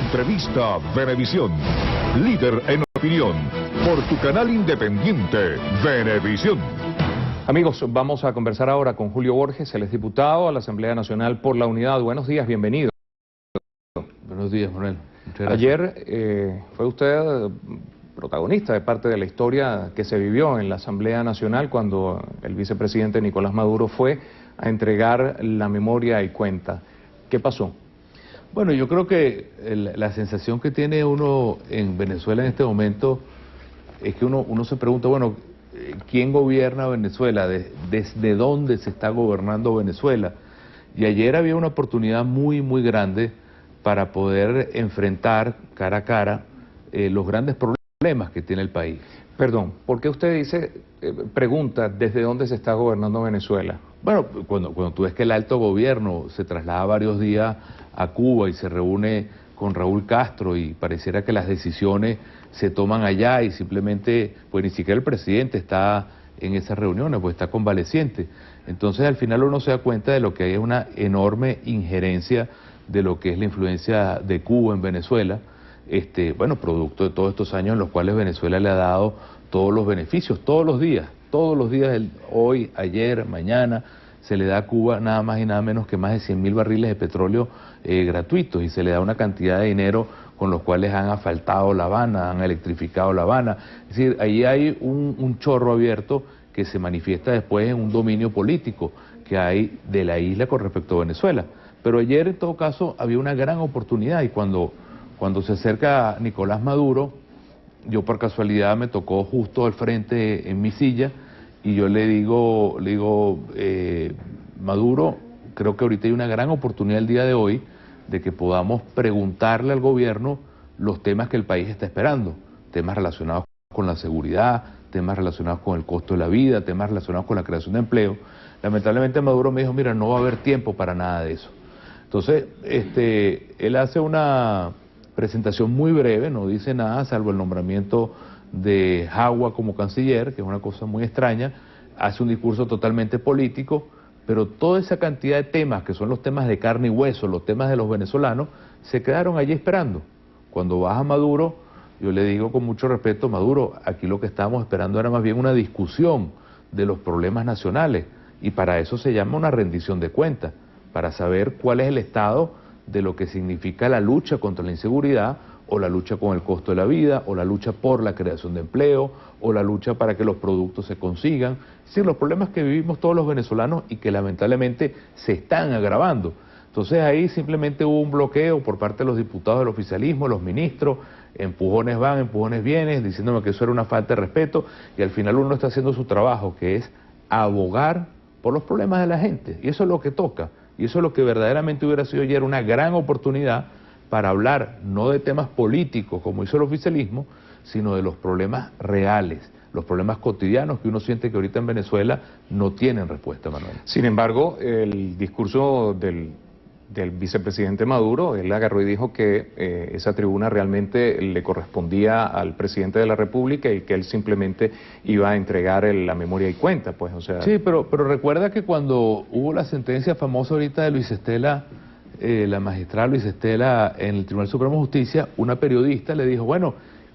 Entrevista Venevisión, líder en opinión, por tu canal independiente, Venevisión. Amigos, vamos a conversar ahora con Julio Borges, él es diputado a la Asamblea Nacional por la Unidad. Buenos días, bienvenido. Buenos días, Manuel. Muchas gracias. Ayer fue usted protagonista de parte de la historia que se vivió en la Asamblea Nacional cuando el vicepresidente Nicolás Maduro fue a entregar la memoria y cuenta. ¿Qué pasó? Bueno, yo creo que la sensación que tiene uno en Venezuela en este momento es que uno se pregunta, bueno, ¿quién gobierna Venezuela? ¿Desde dónde se está gobernando Venezuela? Y ayer había una oportunidad muy grande para poder enfrentar cara a cara los grandes problemas que tiene el país. Perdón, ¿por qué usted dice, pregunta, desde dónde se está gobernando Venezuela? Bueno, cuando tú ves que el alto gobierno se traslada varios días a Cuba y se reúne con Raúl Castro y pareciera que las decisiones se toman allá y simplemente, pues ni siquiera el presidente está en esas reuniones, pues está convaleciente. Entonces al final uno se da cuenta de lo que hay es una enorme injerencia de lo que es la influencia de Cuba en Venezuela, bueno, producto de todos estos años en los cuales Venezuela le ha dado todos los beneficios, todos los días, hoy, ayer, mañana, se le da a Cuba nada más y nada menos que más de 100.000 barriles de petróleo gratuitos y se le da una cantidad de dinero con los cuales han asfaltado La Habana, han electrificado La Habana. Es decir, ahí hay un chorro abierto que se manifiesta después en un dominio político que hay de la isla con respecto a Venezuela. Pero ayer en todo caso había una gran oportunidad y cuando se acerca Nicolás Maduro, yo por casualidad me tocó justo al frente en mi silla y yo le digo, Maduro, creo que ahorita hay una gran oportunidad el día de hoy de que podamos preguntarle al gobierno los temas que el país está esperando, temas relacionados con la seguridad, temas relacionados con el costo de la vida, temas relacionados con la creación de empleo. Lamentablemente Maduro me dijo, mira, no va a haber tiempo para nada de eso. Entonces, él hace una presentación muy breve, no dice nada, salvo el nombramiento de Jagua como canciller, que es una cosa muy extraña, hace un discurso totalmente político, pero toda esa cantidad de temas, que son los temas de carne y hueso, los temas de los venezolanos, se quedaron allí esperando. Cuando baja Maduro, yo le digo con mucho respeto, Maduro, aquí lo que estábamos esperando era más bien una discusión de los problemas nacionales, y para eso se llama una rendición de cuentas, para saber cuál es el estado de lo que significa la lucha contra la inseguridad, o la lucha con el costo de la vida, o la lucha por la creación de empleo, o la lucha para que los productos se consigan. Es decir, los problemas que vivimos todos los venezolanos y que lamentablemente se están agravando. Entonces ahí simplemente hubo un bloqueo por parte de los diputados del oficialismo, los ministros, empujones van, empujones vienen, diciéndome que eso era una falta de respeto, y al final uno está haciendo su trabajo, que es abogar por los problemas de la gente, y eso es lo que toca. Y eso es lo que verdaderamente hubiera sido ayer una gran oportunidad para hablar no de temas políticos como hizo el oficialismo, sino de los problemas reales, los problemas cotidianos que uno siente que ahorita en Venezuela no tienen respuesta, Manuel. Sin embargo, el discurso del vicepresidente Maduro, él agarró y dijo que esa tribuna realmente le correspondía al presidente de la República y que él simplemente iba a entregar la memoria y cuenta, pues, o sea... Sí, pero recuerda que cuando hubo la sentencia famosa ahorita de Luis Estela, la magistrada Luis Estela en el Tribunal Supremo de Justicia, una periodista le dijo, bueno,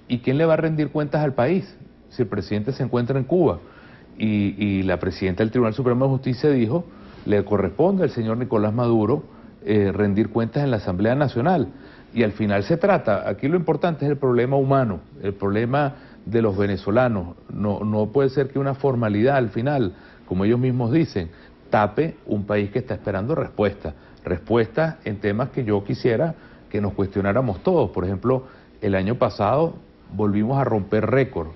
¿y quién le va a rendir cuentas al país si el presidente se encuentra en Cuba? Y la presidenta del Tribunal Supremo de Justicia dijo, le corresponde al señor Nicolás Maduro rendir cuentas en la Asamblea Nacional. Y al final se trata, aquí lo importante es el problema humano, el problema de los venezolanos. No puede ser que una formalidad al final, como ellos mismos dicen, tape un país que está esperando respuestas en temas que yo quisiera que nos cuestionáramos todos. Por ejemplo, el año pasado volvimos a romper récord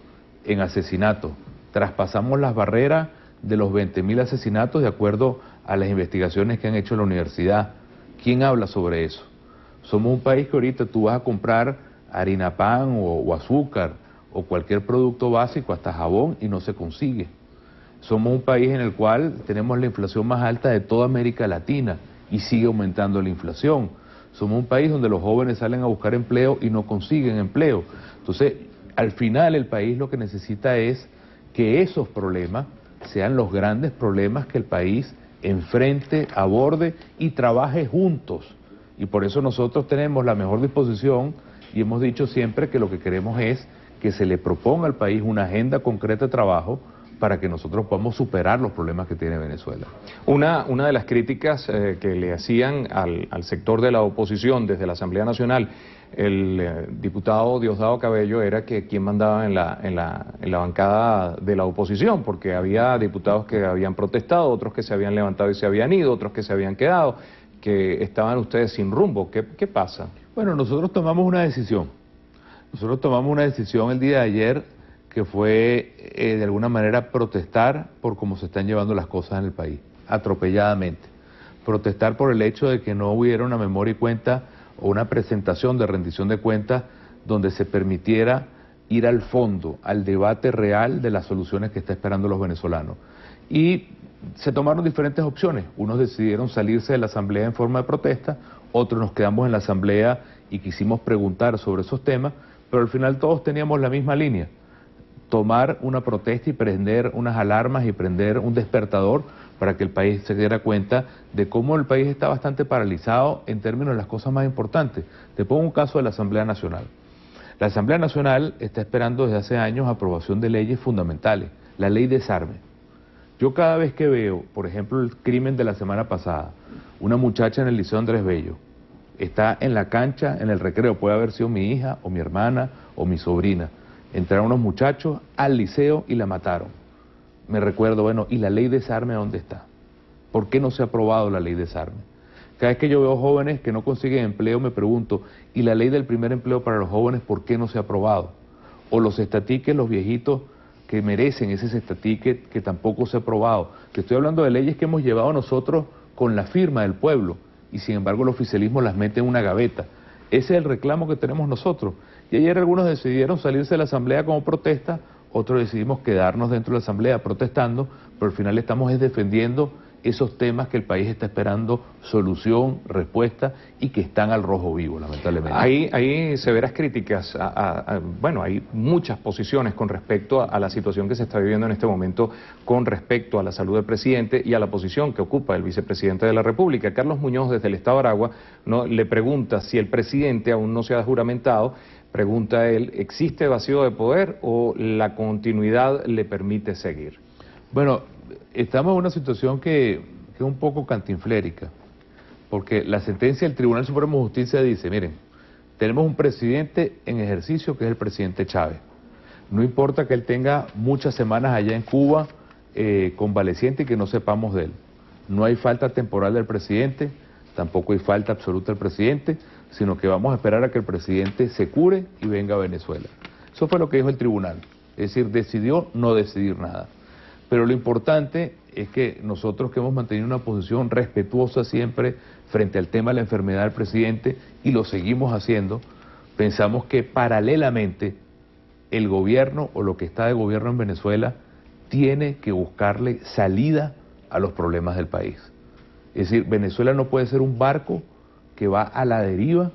en asesinatos, traspasamos las barreras de los 20.000 asesinatos de acuerdo a las investigaciones que han hecho en la universidad. ¿Quién habla sobre eso? Somos un país que ahorita tú vas a comprar harina pan o azúcar o cualquier producto básico, hasta jabón, y no se consigue. Somos un país en el cual tenemos la inflación más alta de toda América Latina y sigue aumentando la inflación. Somos un país donde los jóvenes salen a buscar empleo y no consiguen empleo. Entonces, al final el país lo que necesita es que esos problemas sean los grandes problemas que el país enfrente, aborde y trabaje juntos Y por eso nosotros tenemos la mejor disposición y hemos dicho siempre que lo que queremos es que se le proponga al país una agenda concreta de trabajo para que nosotros podamos superar los problemas que tiene Venezuela. Una de las críticas que le hacían al sector de la oposición desde la Asamblea Nacional, el diputado Diosdado Cabello, era que quien mandaba en la bancada de la oposición, porque había diputados que habían protestado, otros que se habían levantado y se habían ido, otros que se habían quedado, que estaban ustedes sin rumbo. ¿Qué pasa? Bueno, nosotros tomamos una decisión. Nosotros tomamos una decisión el día de ayer que fue de alguna manera protestar por cómo se están llevando las cosas en el país, atropelladamente. Protestar por el hecho de que no hubiera una memoria y cuenta o una presentación de rendición de cuentas donde se permitiera ir al fondo, al debate real de las soluciones que está esperando los venezolanos. Y se tomaron diferentes opciones. Unos decidieron salirse de la asamblea en forma de protesta, otros nos quedamos en la asamblea y quisimos preguntar sobre esos temas, pero al final todos teníamos la misma línea: tomar una protesta y prender unas alarmas y prender un despertador para que el país se diera cuenta de cómo el país está bastante paralizado en términos de las cosas más importantes. Te pongo un caso de la Asamblea Nacional. La Asamblea Nacional está esperando desde hace años aprobación de leyes fundamentales, la ley de desarme. Yo cada vez que veo, por ejemplo, el crimen de la semana pasada, una muchacha en el Liceo Andrés Bello, está en la cancha, en el recreo, puede haber sido mi hija o mi hermana o mi sobrina, entraron unos muchachos al liceo y la mataron. Me recuerdo, bueno, ¿y la ley de desarme dónde está? ¿Por qué no se ha aprobado la ley de desarme? Cada vez que yo veo jóvenes que no consiguen empleo, me pregunto, ¿y la ley del primer empleo para los jóvenes por qué no se ha aprobado? O los estatiques, los viejitos que merecen ese estatiques que tampoco se ha aprobado. Te estoy hablando de leyes que hemos llevado nosotros con la firma del pueblo y sin embargo el oficialismo las mete en una gaveta. Ese es el reclamo que tenemos nosotros. Y ayer algunos decidieron salirse de la asamblea como protesta, otros decidimos quedarnos dentro de la asamblea protestando, pero al final estamos defendiendo esos temas que el país está esperando solución, respuesta y que están al rojo vivo, lamentablemente. Hay severas críticas, bueno, hay muchas posiciones con respecto a la situación que se está viviendo en este momento con respecto a la salud del presidente y a la posición que ocupa el vicepresidente de la República. Carlos Muñoz, desde el Estado de Aragua, le pregunta si el presidente aún no se ha juramentado. Pregunta él, ¿existe vacío de poder o la continuidad le permite seguir? Bueno, estamos en una situación que es un poco cantinflérica, porque la sentencia del Tribunal Supremo de Justicia dice, miren, tenemos un presidente en ejercicio que es el presidente Chávez. No importa que él tenga muchas semanas allá en Cuba convaleciente y que no sepamos de él. No hay falta temporal del presidente, tampoco hay falta absoluta del presidente, sino que vamos a esperar a que el presidente se cure y venga a Venezuela. Eso fue lo que dijo el tribunal, es decir, decidió no decidir nada. Pero lo importante es que nosotros que hemos mantenido una posición respetuosa siempre frente al tema de la enfermedad del presidente y lo seguimos haciendo, pensamos que paralelamente el gobierno o lo que está de gobierno en Venezuela tiene que buscarle salida a los problemas del país. Es decir, Venezuela no puede ser un barco que va a la deriva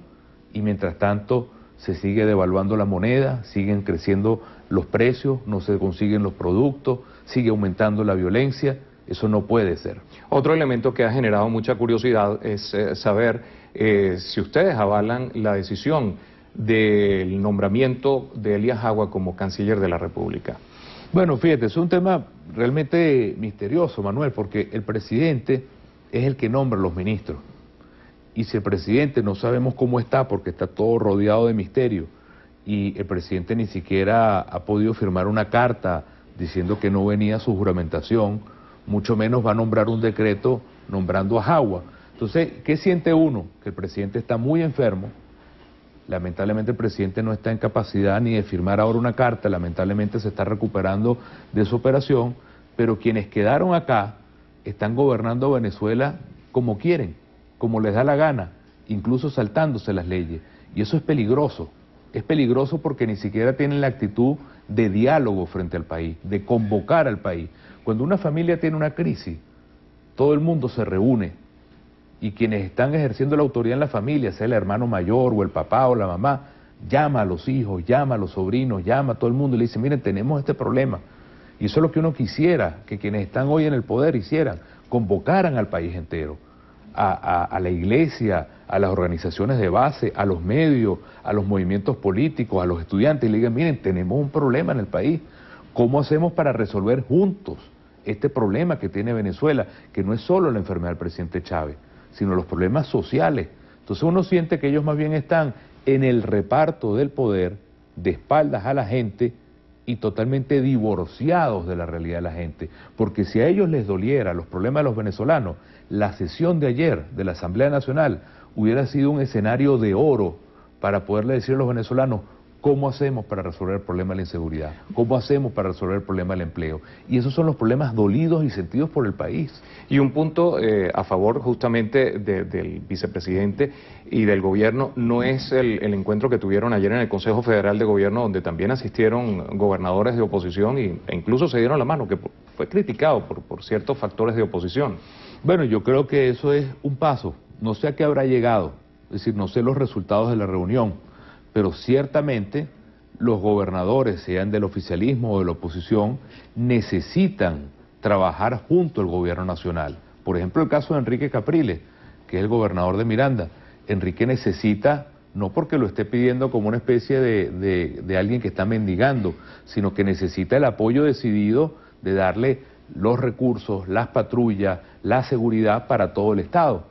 y mientras tanto se sigue devaluando la moneda, siguen creciendo los precios, no se consiguen los productos, sigue aumentando la violencia. Eso no puede ser. Otro elemento que ha generado mucha curiosidad es saber si ustedes avalan la decisión del nombramiento de Elías Agua como canciller de la República. Bueno, fíjate, es un tema realmente misterioso, Manuel, porque el presidente es el que nombra los ministros. Y si el presidente no sabemos cómo está, porque está todo rodeado de misterio, y el presidente ni siquiera ha podido firmar una carta diciendo que no venía su juramentación, mucho menos va a nombrar un decreto nombrando a Agua. Entonces, ¿qué siente uno? Que el presidente está muy enfermo, lamentablemente el presidente no está en capacidad ni de firmar ahora una carta, lamentablemente se está recuperando de su operación, pero quienes quedaron acá están gobernando Venezuela como quieren, como les da la gana, incluso saltándose las leyes. Y eso es peligroso porque ni siquiera tienen la actitud de diálogo frente al país, de convocar al país. Cuando una familia tiene una crisis, todo el mundo se reúne y quienes están ejerciendo la autoridad en la familia, sea el hermano mayor o el papá o la mamá, llama a los hijos, llama a los sobrinos, llama a todo el mundo y le dice, miren, tenemos este problema. Y eso es lo que uno quisiera, que quienes están hoy en el poder hicieran, convocaran al país entero a la iglesia, a las organizaciones de base, a los medios, a los movimientos políticos, a los estudiantes, y le digan, miren, tenemos un problema en el país, ¿cómo hacemos para resolver juntos este problema que tiene Venezuela? Que no es solo la enfermedad del presidente Chávez, sino los problemas sociales. Entonces uno siente que ellos más bien están en el reparto del poder, de espaldas a la gente y totalmente divorciados de la realidad de la gente. Porque si a ellos les doliera los problemas de los venezolanos, la sesión de ayer de la Asamblea Nacional hubiera sido un escenario de oro para poderle decir a los venezolanos cómo hacemos para resolver el problema de la inseguridad, cómo hacemos para resolver el problema del empleo. Y esos son los problemas dolidos y sentidos por el país. Y un punto a favor justamente del vicepresidente y del gobierno no es el encuentro que tuvieron ayer en el Consejo Federal de Gobierno, donde también asistieron gobernadores de oposición e incluso se dieron la mano, que fue criticado por ciertos factores de oposición. Bueno, yo creo que eso es un paso. No sé a qué habrá llegado, es decir, no sé los resultados de la reunión, pero ciertamente los gobernadores, sean del oficialismo o de la oposición, necesitan trabajar junto al gobierno nacional. Por ejemplo, el caso de Enrique Capriles, que es el gobernador de Miranda. Enrique necesita, no porque lo esté pidiendo como una especie de alguien que está mendigando, sino que necesita el apoyo decidido de darle los recursos, las patrullas, la seguridad para todo el Estado.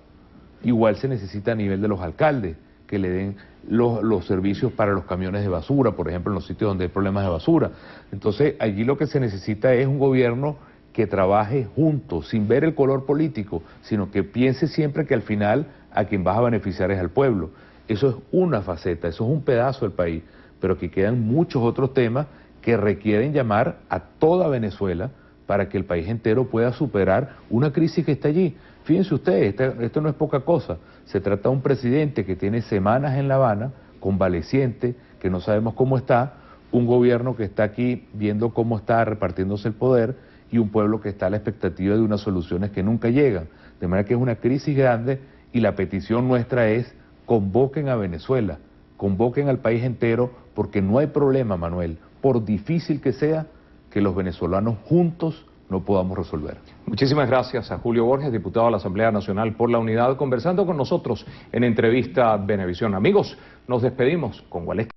Igual se necesita a nivel de los alcaldes, que le den los servicios para los camiones de basura, por ejemplo, en los sitios donde hay problemas de basura. Entonces, allí lo que se necesita es un gobierno que trabaje juntos, sin ver el color político, sino que piense siempre que al final a quien vas a beneficiar es al pueblo. Eso es una faceta, eso es un pedazo del país, pero que quedan muchos otros temas que requieren llamar a toda Venezuela para que el país entero pueda superar una crisis que está allí. Fíjense ustedes, esto no es poca cosa. Se trata de un presidente que tiene semanas en La Habana, convaleciente, que no sabemos cómo está, un gobierno que está aquí viendo cómo está repartiéndose el poder y un pueblo que está a la expectativa de unas soluciones que nunca llegan. De manera que es una crisis grande y la petición nuestra es: convoquen a Venezuela, convoquen al país entero, porque no hay problema, Manuel, por difícil que sea, que los venezolanos juntos no podamos resolver. Muchísimas gracias a Julio Borges, diputado de la Asamblea Nacional por la Unidad, conversando con nosotros en Entrevista Venevisión. Amigos, nos despedimos con Waleska.